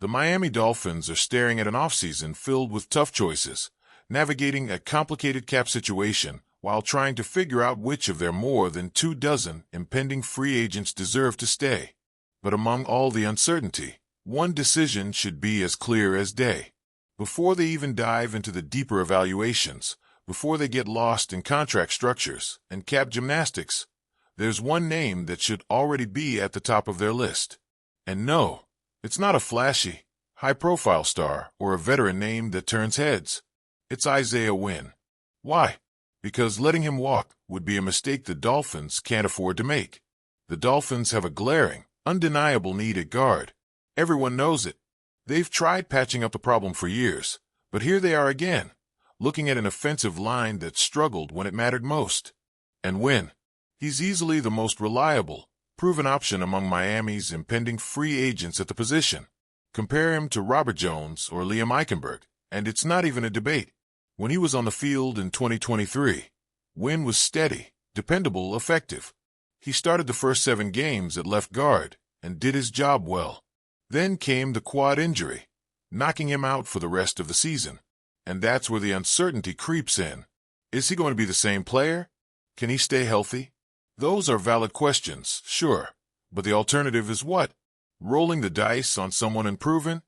The Miami Dolphins are staring at an offseason filled with tough choices, navigating a complicated cap situation while trying to figure out which of their more than 24 impending free agents deserve to stay. But among all the uncertainty, one decision should be as clear as day. Before they even dive into the deeper evaluations, before they get lost in contract structures and cap gymnastics, there's one name that should already be at the top of their list. And no, it's not a flashy, high-profile star or a veteran name that turns heads. It's Isaiah Wynn. Why? Because letting him walk would be a mistake the Dolphins can't afford to make. The Dolphins have a glaring, undeniable need at guard. Everyone knows it. They've tried patching up the problem for years, but here they are again, looking at an offensive line that struggled when it mattered most. And Wynn, he's easily the most reliable, proven option among Miami's impending free agents at the position. Compare him to Robert Jones or Liam Eichenberg, and it's not even a debate. When he was on the field in 2023, Wynn was steady, dependable, effective. He started the first 7 games at left guard and did his job well. Then came the quad injury, knocking him out for the rest of the season. And that's where the uncertainty creeps in. Is he going to be the same player? Can he stay healthy? Those are valid questions, sure, but the alternative is what? Rolling the dice on someone unproven?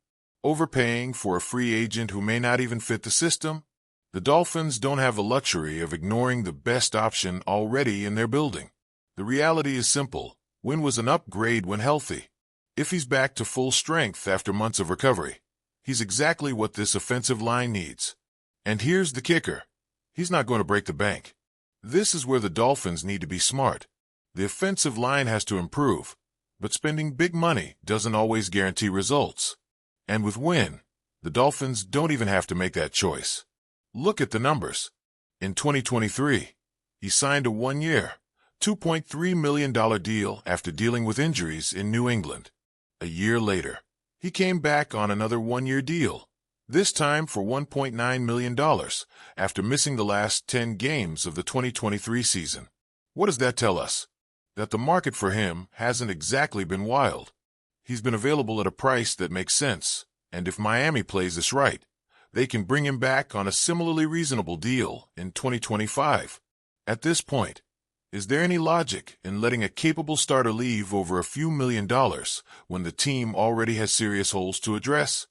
Overpaying for a free agent who may not even fit the system? The Dolphins don't have the luxury of ignoring the best option already in their building. The reality is simple. Wynn was an upgrade when healthy. If he's back to full strength after months of recovery, he's exactly what this offensive line needs. And here's the kicker. He's not going to break the bank. This is where the Dolphins need to be smart. The offensive line has to improve, but spending big money doesn't always guarantee results. And with Wynn, the Dolphins don't even have to make that choice. Look at the numbers. In 2023, he signed a 1-year, $2.3 million deal after dealing with injuries in New England. A year later, he came back on another 1-year deal, this time for $1.9 million after missing the last 10 games of the 2023 season. What does that tell us? That the market for him hasn't exactly been wild. He's been available at a price that makes sense, and if Miami plays this right, they can bring him back on a similarly reasonable deal in 2025. At this point, is there any logic in letting a capable starter leave over a few $1 million when the team already has serious holes to address?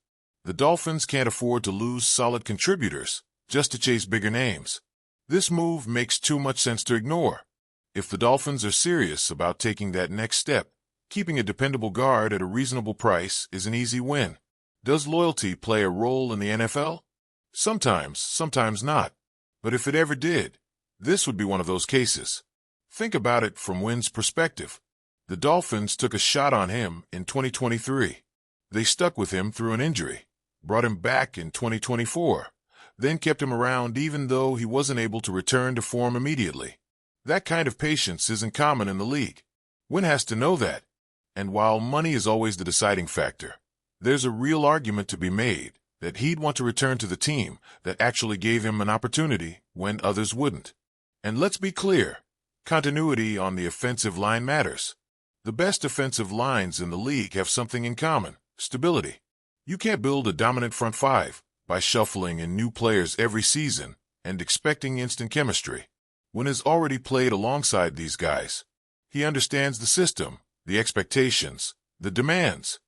The Dolphins can't afford to lose solid contributors just to chase bigger names. This move makes too much sense to ignore. If the Dolphins are serious about taking that next step, keeping a dependable guard at a reasonable price is an easy win. Does loyalty play a role in the NFL? Sometimes, sometimes not. But if it ever did, this would be one of those cases. Think about it from Wynn's perspective. The Dolphins took a shot on him in 2023. They stuck with him through an injury, brought him back in 2024, then kept him around even though he wasn't able to return to form immediately. That kind of patience isn't common in the league. Wynn has to know that. And while money is always the deciding factor, there's a real argument to be made that he'd want to return to the team that actually gave him an opportunity when others wouldn't. And let's be clear, continuity on the offensive line matters. The best offensive lines in the league have something in common: stability. You can't build a dominant front five by shuffling in new players every season and expecting instant chemistry. Wynn has already played alongside these guys. He understands the system, the expectations, the demands.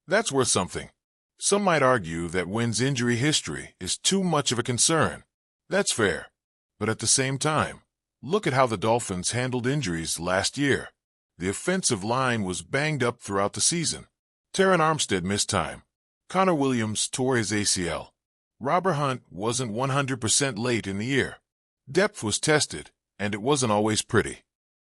That's worth something. Some might argue that Wynn's injury history is too much of a concern. That's fair. But at the same time, look at how the Dolphins handled injuries last year. The offensive line was banged up throughout the season. Terron Armstead missed time. Connor Williams tore his ACL. Robert Hunt wasn't 100% late in the year. Depth was tested, and it wasn't always pretty.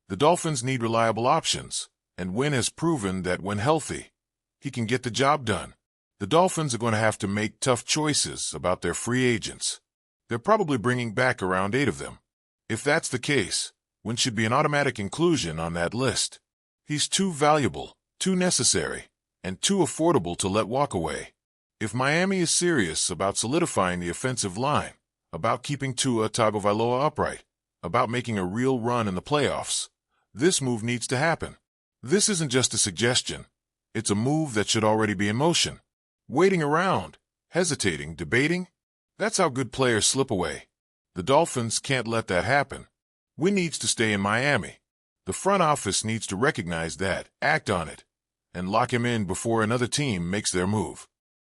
The Dolphins need reliable options, and Wynn has proven that when healthy, he can get the job done. The Dolphins are going to have to make tough choices about their free agents. They're probably bringing back around 8 of them. If that's the case, Wynn should be an automatic inclusion on that list. He's too valuable, too necessary, and too affordable to let walk away. If Miami is serious about solidifying the offensive line, about keeping Tua Tagovailoa upright, about making a real run in the playoffs, this move needs to happen. This isn't just a suggestion. It's a move that should already be in motion. Waiting around, hesitating, debating? That's how good players slip away. The Dolphins can't let that happen. We needs to stay in Miami. The front office needs to recognize that, act on it, and lock him in before another team makes their move.